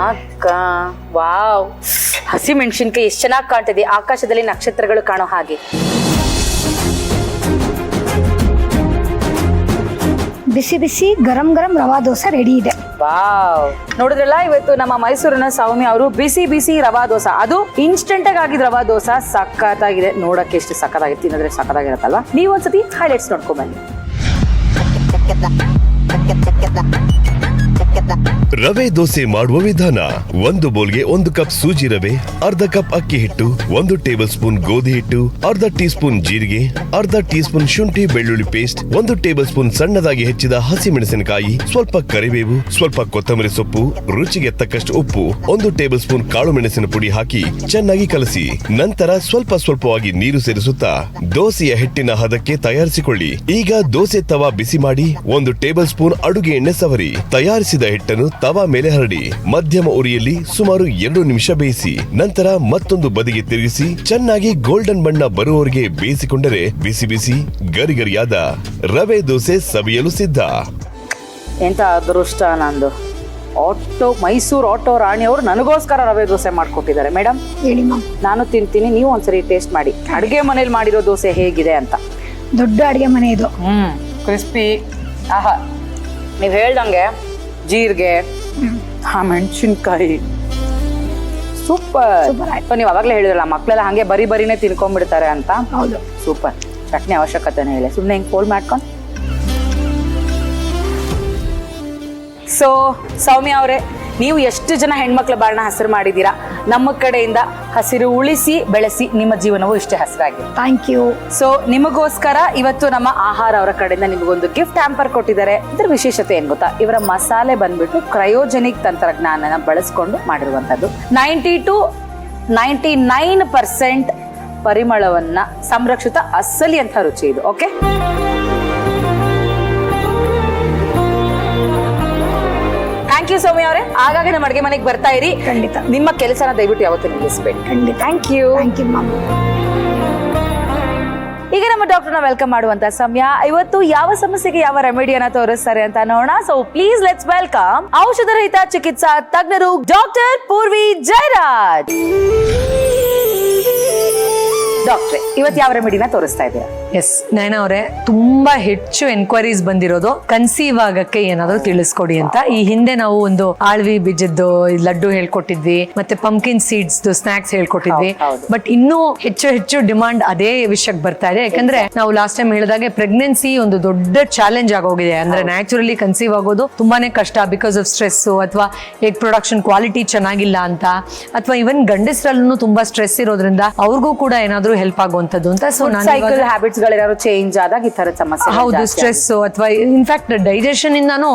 ಅಕ್ಕ. ವಾವ್, ಹಸಿ ಮೆಣಸಿನ್ಕಾಯಿ ಎಷ್ಟು ಚೆನ್ನಾಗಿ ಕಾಣ್ತಿದೆ, ಆಕಾಶದಲ್ಲಿ ನಕ್ಷತ್ರಗಳು ಕಾಣೋ ಹಾಗೆ. ಬಿಸಿ ಬಿಸಿ ಗರಂ ರವಾ ದೋಸೆ ರೆಡಿ ಇದೆ. ವಾವ್, ನೋಡಿದ್ರಲ್ಲ, ಇವತ್ತು ನಮ್ಮ ಮೈಸೂರಿನ ಸೌಮ್ಯ ಅವರು ಬಿಸಿ ಬಿಸಿ ರವಾ ದೋಸೆ, ಅದು ಇನ್ಸ್ಟೆಂಟ್ ಆಗಿ ಆಗಿದ್ ರವಾ ದೋಸೆ ಸಖತ್ತಾಗಿದೆ. ನೋಡಕ್ಕೆ ಎಷ್ಟು ಸಖತ್ತಾಗಿ, ತಿನ್ನೋದ್ರೆ ಸಖತ್ತಾಗಿರತ್ತಲ್ವಾ. ನೀವು ಒಂದ್ಸತಿ ಹೈಲೈಟ್ಸ್ ನೋಡ್ಕೊಂಬನ್ನಿ. ರವೆ ದೋಸೆ ಮಾಡುವ ವಿಧಾನ: 1 ಬೌಲ್ಗೆ 1 ಕಪ್ ಸೂಜಿ ರವೆ, ಅರ್ಧ ಕಪ್ ಅಕ್ಕಿ ಹಿಟ್ಟು, 1 ಟೇಬಲ್ ಸ್ಪೂನ್ ಗೋಧಿ ಹಿಟ್ಟು, ಅರ್ಧ ಟೀ ಸ್ಪೂನ್ ಜೀರಿಗೆ, ಅರ್ಧ ಟೀ ಸ್ಪೂನ್ ಶುಂಠಿ ಬೆಳ್ಳುಳ್ಳಿ ಪೇಸ್ಟ್, 1 ಟೇಬಲ್ ಸ್ಪೂನ್ ಸಣ್ಣದಾಗಿ ಹೆಚ್ಚಿದ ಹಸಿ ಮೆಣಸಿನಕಾಯಿ, ಸ್ವಲ್ಪ ಕರಿಬೇವು, ಸ್ವಲ್ಪ ಕೊತ್ತಂಬರಿ ಸೊಪ್ಪು, ರುಚಿಗೆ ತಕ್ಕಷ್ಟು ಉಪ್ಪು, 1 ಟೇಬಲ್ ಸ್ಪೂನ್ ಕಾಳು ಮೆಣಸಿನ ಪುಡಿ ಹಾಕಿ ಚೆನ್ನಾಗಿ ಕಲಸಿ. ನಂತರ ಸ್ವಲ್ಪವಾಗಿ ನೀರು ಸೇರಿಸುತ್ತಾ ದೋಸೆಯ ಹಿಟ್ಟಿನ ಹದಕ್ಕೆ ತಯಾರಿಸಿಕೊಳ್ಳಿ. ಈಗ ದೋಸೆ ತವಾ ಬಿಸಿ ಮಾಡಿ 1 ಟೇಬಲ್ ಸ್ಪೂನ್ ಅಡುಗೆ ಎಣ್ಣೆ ಸವರಿ ತಯಾರಿಸಿದ ಹಿಟ್ಟನ್ನು ತವಾ ಮೇಲೆ ಹರಡಿ ಮಧ್ಯಮ ಉರಿಯಲ್ಲಿ ಸುಮಾರು 2 ನಿಮಿಷ ಬೇಯಿಸಿ. ನಂತರ ಮತ್ತೊಂದು ಬದಿಗೆ ತಿರುಗಿಸಿ ಚೆನ್ನಾಗಿ ಗೋಲ್ಡನ್ ಬಣ್ಣ ಬರುವವರೆಗೆ ಬೇಯಿಸಿಕೊಂಡರೆ ಬಿಸಿ ಬಿಸಿ ಗರಿಗರಿಯಾದ ರವೆ ದೋಸೆ ಸವಿಯಲು ಸಿದ್ಧ. ಎಂತ ಅದೃಷ್ಟ ನಂದು. ಮೈಸೂರು ಆಟೋ ರಾಣಿ ಅವರು ನನಗೋಸ್ಕರ ರವೆ ದೋಸೆ ಮಾಡ್ಕೊಟ್ಟಿದ್ದಾರೆ. ಮೇಡಮ್ ಹೇಳಿ ಮ್ಯಾಮ್. ನಾನು ತಿಂತೀನಿ, ನೀವು ಒಂದ್ಸರಿ ಟೇಸ್ಟ್ ಮಾಡಿ ಅಡುಗೆ ಮನೇಲಿ ಮಾಡಿರೋ ದೋಸೆ ಹೇಗಿದೆ ಅಂತ. ದೊಡ್ಡ ಅಡುಗೆ ಮನೆ ಇದು. ಕ್ರಿಸ್ಪಿ. ಆಹಾ, ನೀವು ಹೇಳ್ದಂಗೆ ಜೀರಿಗೆ, ಮೆಣಸಿನ್ಕಾಯಿ ಸೂಪರ್. ನೀವು ಅವಾಗಲೇ ಹೇಳಿದ್ರಲ್ಲ, ಮಕ್ಕಳೆಲ್ಲ ಹಂಗೆ ಬರಿನೇ ತಿನ್ಕೊಂಡ್ಬಿಡ್ತಾರೆ ಅಂತ. ಹೌದು, ಸೂಪರ್. ಚಟ್ನಿ ಅವಶ್ಯಕತೆನೇ ಇಲ್ಲ, ಸುಮ್ಮನೆ ಹಿಂಗೆ ಫೋಲ್ಡ್ ಮಾಡ್ಕೊಂಡು. ಸೊ ಸೌಮ್ಯ ಅವರೇ, ನೀವು ಎಷ್ಟು ಜನ ಹೆಣ್ಮಕ್ಳ ಬಾಳನ್ನ ಹಸಿರು ಮಾಡಿದ್ದೀರಾ. ನಮ್ಮ ಕಡೆಯಿಂದ ಹಸಿರು ಉಳಿಸಿ ಬೆಳೆಸಿ ನಿಮ್ಮ ಜೀವನವೂ ಇಷ್ಟೇ ಹಸಿರಾಗಿದೆ. Thank you. ಸೊ ನಿಮಗೋಸ್ಕರ ಇವತ್ತು ನಮ್ಮ ಆಹಾರ ಅವರ ಕಡೆಯಿಂದ ನಿಮಗೊಂದು ಗಿಫ್ಟ್ ಹ್ಯಾಂಪರ್ ಕೊಟ್ಟಿದ್ದಾರೆ. ಇದ್ರ ವಿಶೇಷತೆ ಏನ್ ಗೊತ್ತಾ, ಇವರ ಮಸಾಲೆ ಬಂದ್ಬಿಟ್ಟು ಕ್ರಯೋಜೆನಿಕ್ ತಂತ್ರಜ್ಞಾನನ ಬಳಸ್ಕೊಂಡು ಮಾಡಿರುವಂತದ್ದು. 90 to 99% ಪರಿಮಳವನ್ನ ಸಂರಕ್ಷಿತ ಅಸಲಿ ಅಂತ ರುಚಿ ಇದು. ಓಕೆ, ಥ್ಯಾಂಕ್ ಯು ಸೌಮ್ಯ ಅವರೇ. ಆಗಾಗ ನಮ್ಮ ಅಡುಗೆ ಮನೆಗೆ ಬರ್ತಾ ಇರಿ. ಖಂಡಿತ. ನಿಮ್ಮ ಕೆಲಸನ ದಯವಿಟ್ಟು ಯಾವತ್ತೂ ನಿಲ್ಲಿಸಬೇಡಿ. ಖಂಡಿತ. Thank you. Thank you ma'am. ಈಗ ನಮ್ಮ ಡಾಕ್ಟರ್ನ ವೆಲ್ಕಮ್ ಮಾಡುವಂತ ಸಮಯ. ಇವತ್ತು ಯಾವ ಸಮಸ್ಯೆಗೆ ಯಾವ ರೆಮಿಡಿಯನ್ನ ತೋರಿಸ್ತಾರೆ ಅಂತ ನೋಡೋಣ. ಸೊ ಪ್ಲೀಸ್ ಲೆಟ್ಸ್ ವೆಲ್ಕಮ್ ಔಷಧ ರಹಿತ ಚಿಕಿತ್ಸಾ ತಜ್ಞರು ಡಾಕ್ಟರ್ ಪೂರ್ವಿ ಜಯರಾಜ್. ಡಾಕ್ಟ್ರೆ, ಇವತ್ತು ಯಾವ ರೆಮಿಡಿನ ತೋರಿಸ್ತಾ ಇದ್ದೀರಾ? ಎಸ್, ನಯನ ಅವರೇ, ತುಂಬಾ ಹೆಚ್ಚು ಎನ್ಕ್ವೈರೀಸ್ ಬಂದಿರೋದು ಕನ್ಸೀವ್ ಆಗಕ್ಕೆ ಏನಾದ್ರು ತಿಳಿಸ್ಕೊಡಿ ಅಂತ. ಈ ಹಿಂದೆ ನಾವು ಒಂದು ಆಳ್ವಿ ಬೀಜದ್ದು ಲಡ್ಡು ಹೇಳ್ಕೊಟ್ಟಿದ್ವಿ, ಮತ್ತೆ ಪಂಪ್ಕಿನ್ ಸೀಡ್ಸ್ ಸ್ನಾಕ್ಸ್ ಹೇಳ್ಕೊಟ್ಟಿದ್ವಿ. ಬಟ್ ಇನ್ನೂ ಹೆಚ್ಚು ಡಿಮಾಂಡ್ ಅದೇ ವಿಷಯಕ್ಕೆ ಬರ್ತಾ ಇದೆ. ಯಾಕಂದ್ರೆ ನಾವು ಲಾಸ್ಟ್ ಟೈಮ್ ಹೇಳಿದಾಗೆ ಪ್ರೆಗ್ನೆನ್ಸಿ ಒಂದು ದೊಡ್ಡ ಚಾಲೆಂಜ್ ಆಗೋಗಿದೆ. ಅಂದ್ರೆ ನ್ಯಾಚುರಲಿ ಕನ್ಸೀವ್ ಆಗೋದು ತುಂಬಾನೇ ಕಷ್ಟ, ಬಿಕಾಸ್ ಆಫ್ ಸ್ಟ್ರೆಸ್, ಅಥವಾ ಎಗ್ ಪ್ರೊಡಕ್ಷನ್ ಕ್ವಾಲಿಟಿ ಚೆನ್ನಾಗಿಲ್ಲ ಅಂತ, ಅಥವಾ ಇವನ್ ಗಂಡಸರಲ್ಲೂ ತುಂಬಾ ಸ್ಟ್ರೆಸ್ ಇರೋದ್ರಿಂದ ಅವ್ರಿಗೂ ಕೂಡ ಏನಾದ್ರು ಹೆಲ್ಪ್ ಆಗುವಂತದ್ದು ಅಂತ. ಸೊ ಸೈಕಲ್ ಹ್ಯಾಬಿಟ್ಸ್ ಗಳೇನಾದ್ರು ಚೇಂಜ್ ಆದಾಗ ಈ ತರದ ಸಮಸ್ಯೆ. ಹೌದು, ಸ್ಟ್ರೆಸ್ ಅಥವಾ ಇನ್ಫ್ಯಾಕ್ಟ್ ಡೈಜೆಷನ್ ಇಂದಾನು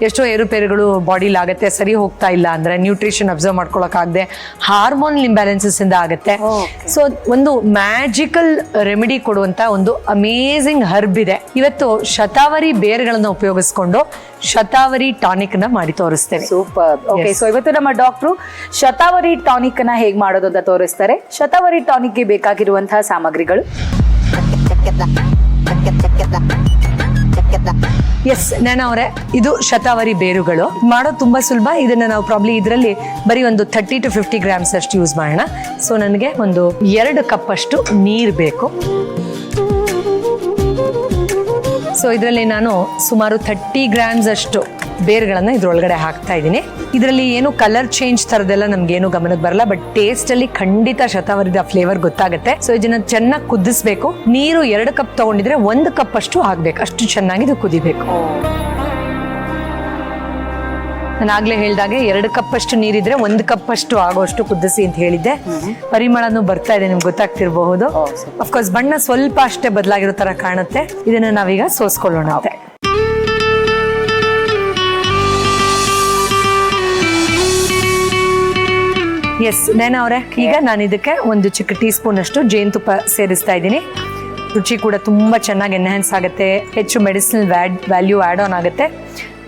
ಎಷ್ಟೋ ಏರುಪೇರುಗಳು ಬಾಡಿಲಿ ಆಗುತ್ತೆ. ಸರಿ ಹೋಗ್ತಾ ಇಲ್ಲ ಅಂದ್ರೆ ನ್ಯೂಟ್ರಿಷನ್ ಅಬ್ಸರ್ವ್ ಮಾಡ್ಕೊಳಕ್ ಆಗದೆ ಹಾರ್ಮೋನಲ್ ಇಂಬ್ಯಾಲೆನ್ಸಸ್ ಇಂದ ಆಗುತ್ತೆ. ಸೊ ಒಂದು ಮ್ಯಾಜಿಕಲ್ ರೆಮಿಡಿ ಕೊಡುವಂತ ಒಂದು ಅಮೇಸಿಂಗ್ ಹರ್ಬ್ ಇದೆ. ಇವತ್ತು ಶತಾವರಿ ಬೇರ್ಗಳನ್ನ ಉಪಯೋಗಿಸ್ಕೊಂಡು ಶತಾವರಿ ಟಾನಿಕ್ ನ ಮಾಡಿ ತೋರಿಸ್ತೇವೆ. ಸೂಪರ್. ಓಕೆ, ಸೊ ಇವತ್ತು ನಮ್ಮ ಡಾಕ್ಟ್ರು ಶತಾವರಿ ಟಾನಿಕ್ ನ ಹೇಗೆ ಮಾಡೋದು ಅಂತ ತೋರಿಸ್ತಾರೆ. ಶತಾವರಿ ಟಾನಿಕ್ ಗೆ ಬೇಕಾಗಿರುವಂತಹ ಸಾಮಗ್ರಿಗಳು: ಎಸ್ ನಯನ ಅವರೇ, ಇದು ಶತಾವರಿ ಬೇರುಗಳು. ಮಾಡೋದು ತುಂಬಾ ಸುಲಭ. ಇದನ್ನ ನಾವು ಪ್ರಾಬ್ಲಿ ಇದರಲ್ಲಿ ಬರೀ ಒಂದು 30 to 50 grams ಅಷ್ಟು ಯೂಸ್ ಮಾಡೋಣ. ಸೊ ನನಗೆ ಒಂದು 2 ಕಪ್ ಅಷ್ಟು ನೀರು ಬೇಕು. ಸೊ ಇದರಲ್ಲಿ ನಾನು ಸುಮಾರು 30 grams ಅಷ್ಟು ಬೇರ್ಗಳನ್ನ ಇದ್ರೊಳಗಡೆ ಹಾಕ್ತಾ ಇದ್ದೀನಿ. ಇದರಲ್ಲಿ ಏನು ಕಲರ್ ಚೇಂಜ್ ತರದೆಲ್ಲ ನಮ್ಗೇನು ಗಮನಕ್ಕೆ ಬರಲ್ಲ, ಬಟ್ ಟೇಸ್ಟ್ ಅಲ್ಲಿ ಖಂಡಿತ ಶತಾವರಿದ ಫ್ಲೇವರ್ ಗೊತ್ತಾಗುತ್ತೆ. ಸೊ ಇದನ್ನ ಚೆನ್ನಾಗಿ ಕುದಿಸ್ಬೇಕು. ನೀರು 2 ಕಪ್ ತಗೊಂಡಿದ್ರೆ 1 ಕಪ್ ಅಷ್ಟು ಹಾಕ್ಬೇಕು. ಅಷ್ಟು ಚೆನ್ನಾಗಿ ಇದು ಕುದಿಬೇಕು. ನಾನು ಆಗ್ಲೇ ಹೇಳ್ದಾಗೆ 2 ಕಪ್ ಅಷ್ಟು ನೀರಿದ್ರೆ 1 ಕಪ್ ಅಷ್ಟು ಆಗೋಷ್ಟು ಕುದಿಸಿ ಅಂತ ಹೇಳಿದ್ದೆ. ಪರಿಮಳನು ಬರ್ತಾ ಇದೆ, ನಿಮ್ಗೆ ಗೊತ್ತಾಗ್ತಿರಬಹುದು. ಅಫ್ಕೋರ್ಸ್ ಬಣ್ಣ ಸ್ವಲ್ಪ ಅಷ್ಟೇ ಬದಲಾಗಿರೋ ತರ ಕಾಣುತ್ತೆ. ಇದನ್ನ ನಾವೀಗ ಸೋಸ್ಕೊಳ್ಳೋಣ. ಎಸ್ ನಯನ ಅವರೇ, ಈಗ ನಾನು ಇದಕ್ಕೆ ಒಂದು ಚಿಕ್ಕ ಟೀ ಸ್ಪೂನ್ ಅಷ್ಟು ಜೇನುತುಪ್ಪ ಸೇರಿಸ್ತಾ ಇದ್ದೀನಿ. ರುಚಿ ಕೂಡ ತುಂಬ ಚೆನ್ನಾಗಿ ಎನ್ಹ್ಯಾನ್ಸ್ ಆಗುತ್ತೆ, ಹೆಚ್ಚು ಮೆಡಿಸಿನಲ್ ವ್ಯಾಲ್ಯೂ ಆ್ಯಡ್ ಆನ್ ಆಗುತ್ತೆ.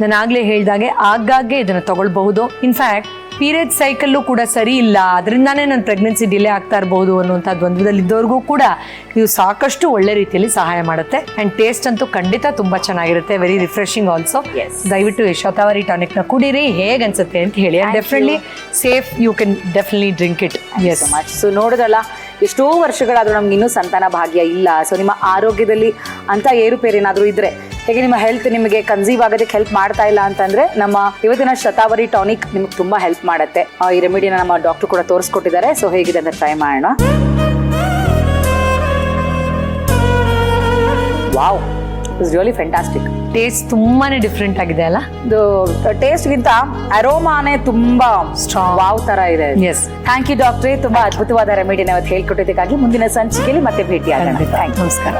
ನಾನು ಆಗಲೇ ಹೇಳಿದಾಗೆ ಆಗಾಗ್ಗೆ ಇದನ್ನು ತಗೊಳ್ಬಹುದು. ಇನ್ಫ್ಯಾಕ್ಟ್ ಪೀರಿಯಡ್ ಸೈಕಲ್ಲು ಕೂಡ ಸರಿ ಇಲ್ಲ, ಅದರಿಂದಾನೇ ನನ್ನ ಪ್ರೆಗ್ನೆನ್ಸಿ ಡಿಲೇ ಆಗ್ತಾ ಇರಬಹುದು ಅನ್ನುವಂಥ ದ್ವಂದ್ವದಲ್ಲಿದ್ದವ್ರಿಗೂ ಕೂಡ ಇದು ಸಾಕಷ್ಟು ಒಳ್ಳೆ ರೀತಿಯಲ್ಲಿ ಸಹಾಯ ಮಾಡುತ್ತೆ. ಆ್ಯಂಡ್ ಟೇಸ್ಟ್ ಅಂತೂ ಖಂಡಿತ ತುಂಬ ಚೆನ್ನಾಗಿರುತ್ತೆ, ವೆರಿ ರಿಫ್ರೆಶಿಂಗ್ ಆಲ್ಸೋ. ದಯವಿಟ್ಟು ಶತಾವರಿ ಟಾನಿಕ್ನ ಕುಡೀರಿ, ಹೇಗೆ ಅನ್ಸುತ್ತೆ ಅಂತ ಹೇಳಿ. And definitely safe, you can definitely drink it. As much. So ನೋಡಿದ್ರಲ್ಲ, ಎಷ್ಟೋ ವರ್ಷಗಳಾದ್ರೂ ನಮ್ಗೆ ಇನ್ನೂ ಸಂತಾನ ಭಾಗ್ಯ ಇಲ್ಲ. ಸೊ ನಿಮ್ಮ ಆರೋಗ್ಯದಲ್ಲಿ ಅಂತ ಏರುಪೇರು ಏನಾದರೂ ಇದ್ರೆ, ಹೇಗೆ ನಿಮ್ಮ ಹೆಲ್ತ್ ನಿಮಗೆ ಕನ್ಸೀವ್ ಆಗೋದಕ್ಕೆ ಹೆಲ್ಪ್ ಮಾಡ್ತಾ ಇಲ್ಲ ಅಂತಂದ್ರೆ ನಮ್ಮ ಇವತ್ತಿನ ಶತಾವರಿ ಟಾನಿಕ್ ನಿಮ್ಗೆ ತುಂಬಾ ಹೆಲ್ಪ್ ಮಾಡುತ್ತೆ. ಈ ರೆಮಿಡಿನ ನಮ್ಮ ಡಾಕ್ಟರ್ ಕೂಡ ತೋರಿಸ್ಕೊಟ್ಟಿದ್ದಾರೆ. ಸೊ ಹೇಗಿದೆ ಅಂತ ಟ್ರೈ ಮಾಡೋಣ. Wow, it's really fantastic. Taste ತುಂಬಾನೇ ಡಿಫ್ರೆಂಟ್ ಆಗಿದೆ ಅಲ್ಲ? ಇದು ಟೇಸ್ಟ್ಗಿಂತ ಅರೋಮಾನೇ ತುಂಬಾ ಸ್ಟ್ರಾಂಗ್ ವಾವ್ ತರ ಇದೆ. ಎಸ್, ಥ್ಯಾಂಕ್ ಯು ಡಾಕ್ಟ್ರೇ, ತುಂಬಾ ಅದ್ಭುತವಾದ ರೆಮಿಡಿನ ಇವತ್ತು ಹೇಳ್ಕೊಟ್ಟಿದ್ದಕ್ಕಾಗಿ. ಮುಂದಿನ ಸಂಚಿಕೆಯಲ್ಲಿ ಮತ್ತೆ ಭೇಟಿ ಆಗೋಣ. ನಮಸ್ಕಾರ.